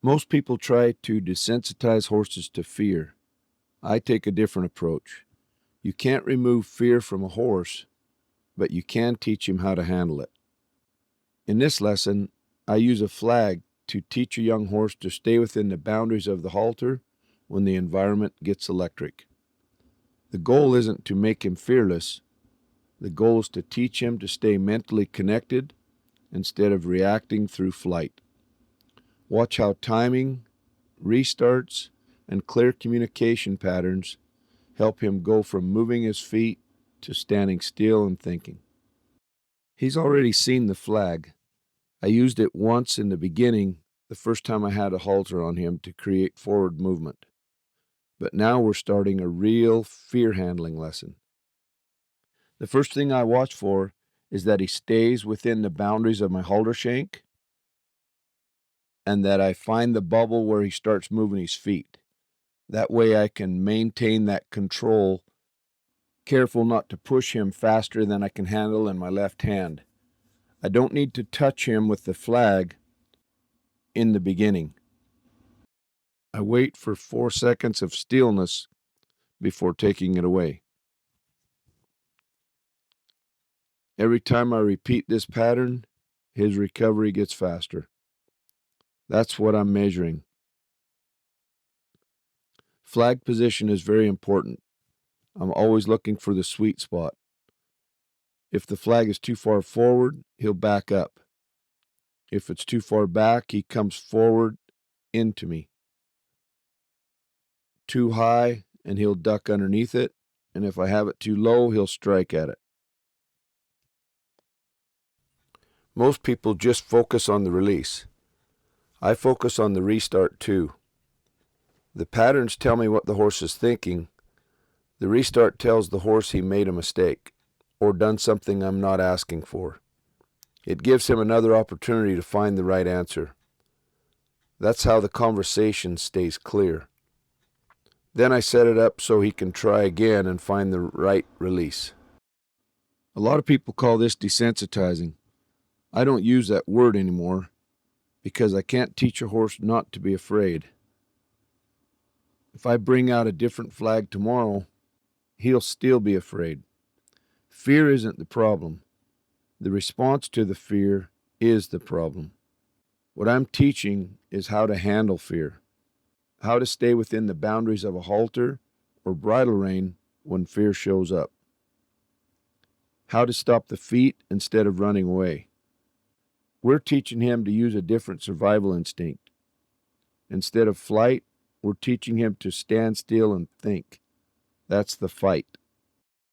Most people try to desensitize horses to fear. I take a different approach. You can't remove fear from a horse, but you can teach him how to handle it. In this lesson, I use a flag to teach a young horse to stay within the boundaries of the halter when the environment gets electric. The goal isn't to make him fearless. The goal is to teach him to stay mentally connected instead of reacting through flight. Watch how timing, restarts, and clear communication patterns help him go from moving his feet to standing still and thinking. He's already seen the flag. I used it once in the beginning, the first time I had a halter on him to create forward movement. But now we're starting a real fear handling lesson. The first thing I watch for is that he stays within the boundaries of my halter shank and that I find the bubble where he starts moving his feet. That way I can maintain that control, careful not to push him faster than I can handle in my left hand. I don't need to touch him with the flag in the beginning. I wait for 4 seconds of stillness before taking it away. Every time I repeat this pattern, his recovery gets faster. That's what I'm measuring. Flag position is very important. I'm always looking for the sweet spot. If the flag is too far forward, he'll back up. If it's too far back, he comes forward into me. Too high, and he'll duck underneath it, and if I have it too low, he'll strike at it. Most people just focus on the release. I focus on the restart too. The patterns tell me what the horse is thinking. The restart tells the horse he made a mistake or done something I'm not asking for. It gives him another opportunity to find the right answer. That's how the conversation stays clear. Then I set it up so he can try again and find the right release. A lot of people call this desensitizing. I don't use that word anymore because I can't teach a horse not to be afraid. If I bring out a different flag tomorrow, he'll still be afraid. Fear isn't the problem. The response to the fear is the problem. What I'm teaching is how to handle fear, how to stay within the boundaries of a halter or bridle rein when fear shows up, how to stop the feet instead of running away. We're teaching him to use a different survival instinct. Instead of flight, we're teaching him to stand still and think. That's the fight.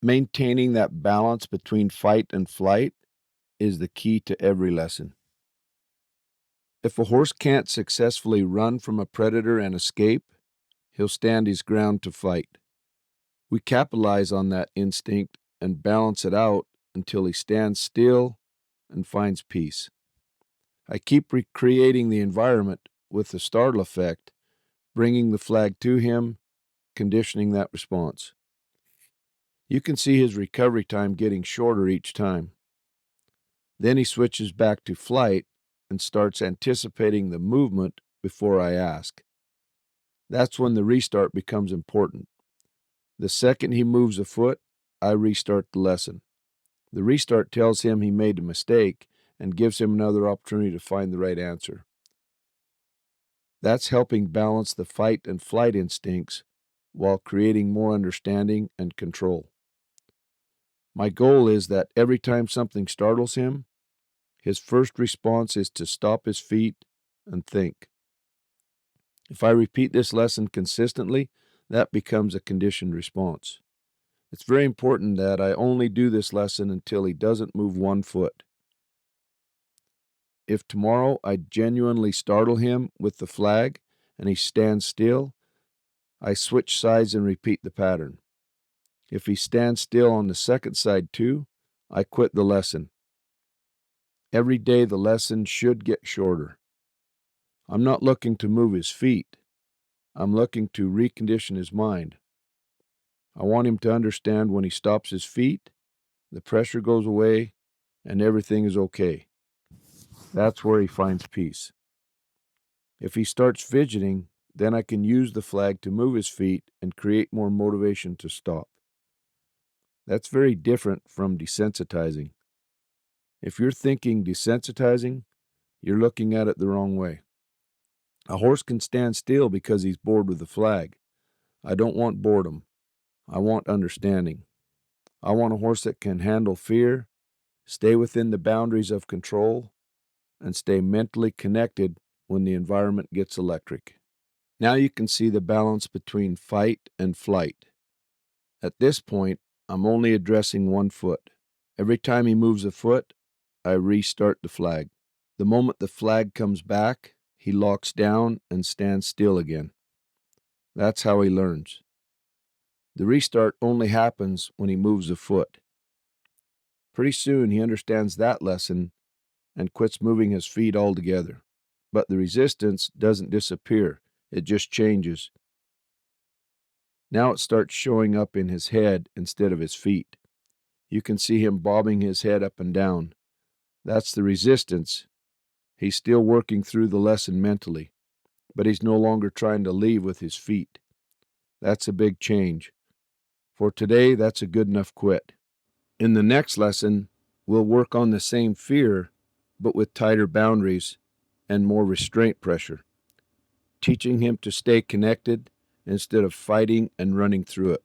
Maintaining that balance between fight and flight is the key to every lesson. If a horse can't successfully run from a predator and escape, he'll stand his ground to fight. We capitalize on that instinct and balance it out until he stands still and finds peace. I keep recreating the environment with the startle effect, bringing the flag to him, conditioning that response. You can see his recovery time getting shorter each time. Then he switches back to flight and starts anticipating the movement before I ask. That's when the restart becomes important. The second he moves a foot, I restart the lesson. The restart tells him he made a mistake and gives him another opportunity to find the right answer. That's helping balance the fight and flight instincts while creating more understanding and control. My goal is that every time something startles him, his first response is to stop his feet and think. If I repeat this lesson consistently, that becomes a conditioned response. It's very important that I only do this lesson until he doesn't move 1 foot. If tomorrow I genuinely startle him with the flag and he stands still, I switch sides and repeat the pattern. If he stands still on the second side too, I quit the lesson. Every day the lesson should get shorter. I'm not looking to move his feet. I'm looking to recondition his mind. I want him to understand when he stops his feet, the pressure goes away, and everything is okay. That's where he finds peace. If he starts fidgeting, then I can use the flag to move his feet and create more motivation to stop. That's very different from desensitizing. If you're thinking desensitizing, you're looking at it the wrong way. A horse can stand still because he's bored with the flag. I don't want boredom. I want understanding. I want a horse that can handle fear, stay within the boundaries of control, and stay mentally connected when the environment gets electric. Now you can see the balance between fight and flight. At this point, I'm only addressing one foot. Every time he moves a foot, I restart the flag. The moment the flag comes back, he locks down and stands still again. That's how he learns. The restart only happens when he moves a foot. Pretty soon he understands that lesson and quits moving his feet altogether. But the resistance doesn't disappear, it just changes. Now it starts showing up in his head instead of his feet. You can see him bobbing his head up and down. That's the resistance. He's still working through the lesson mentally, but he's no longer trying to leave with his feet. That's a big change. For today, that's a good enough quit. In the next lesson, we'll work on the same fear, but with tighter boundaries and more restraint pressure, teaching him to stay connected instead of fighting and running through it.